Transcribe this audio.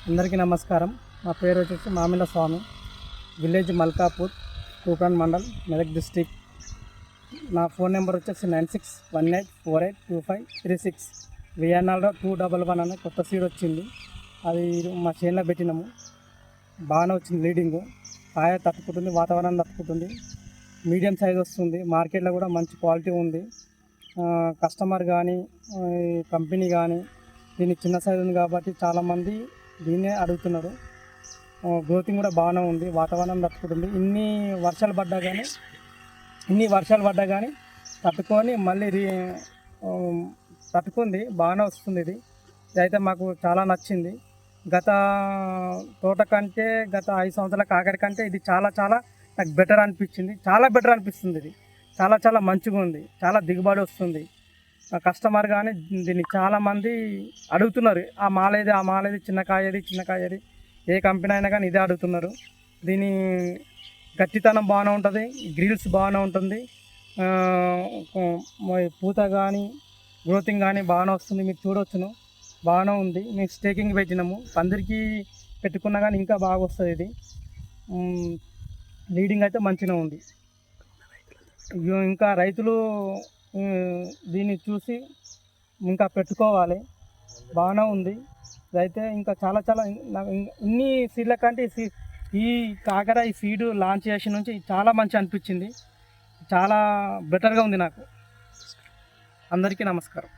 అందరికీ నమస్కారం. నా పేరు వచ్చేసి మామిళ్ళ స్వామి, విలేజ్ మల్కాపూర్, తూప్రాన్ మండల్, మెదక్ డిస్టిక్. నా ఫోన్ నెంబర్ వచ్చేసి 9618482536. విఎన్ఆర్లో 211 అనే కొత్త సీడ్ వచ్చింది. అది మా చేనులో పెట్టినాము. బాగానే వచ్చింది. లీడింగు కాయ తట్టుకుంటుంది, వాతావరణం తట్టుకుంటుంది, మీడియం సైజ్ వస్తుంది. మార్కెట్లో కూడా మంచి క్వాలిటీ ఉంది. కస్టమర్ కానీ కంపెనీ కానీ దీన్ని చిన్న సైజు ఉంది కాబట్టి చాలామంది దీన్నే అడుగుతున్నారు. గ్రోతింగ్ కూడా బాగానే ఉంది, వాతావరణం తట్టుకుంటుంది. ఇన్ని వర్షాలు పడ్డా కానీ తట్టుకొని మళ్ళీ తట్టుకుంది, బాగానే వస్తుంది. ఇదైతే మాకు చాలా నచ్చింది. గత తోట కంటే, గత 5 సంవత్సరాల కాకర కంటే ఇది చాలా నాకు బెటర్ అనిపించింది. చాలా బెటర్ అనిపిస్తుంది. ఇది చాలా మంచిగా ఉంది, చాలా దిగుబడి వస్తుంది. కస్టమర్ కానీ దీన్ని చాలామంది అడుగుతున్నారు. ఆ మాలేది చిన్నకాయది ఏ కంపెనీ అయినా కానీ ఇదే అడుగుతున్నారు. దీని గట్టితనం బాగానే ఉంటుంది, గ్రిల్స్ బాగానే ఉంటుంది, పూత కానీ గ్రోతింగ్ కానీ బాగానే వస్తుంది. మీరు చూడవచ్చును, బాగానే ఉంది. మేము స్టేకింగ్ పెట్టినాము, పందిరికి పెట్టుకున్నా కానీ ఇంకా బాగా వస్తుంది. ఇది లీడింగ్ అయితే మంచిగా ఉంది. ఇంకా రైతులు దీన్ని చూసి ఇంకా పెట్టుకోవాలి, బాగానే ఉంది. ఇదైతే ఇంకా చాలా ఇన్ని సీడ్ల కంటే ఈ కాకర ఈ సీడ్ లాంచ్ చేసిన నుంచి చాలా మంచి అనిపించింది. చాలా బెటర్గా ఉంది నాకు. అందరికీ నమస్కారం.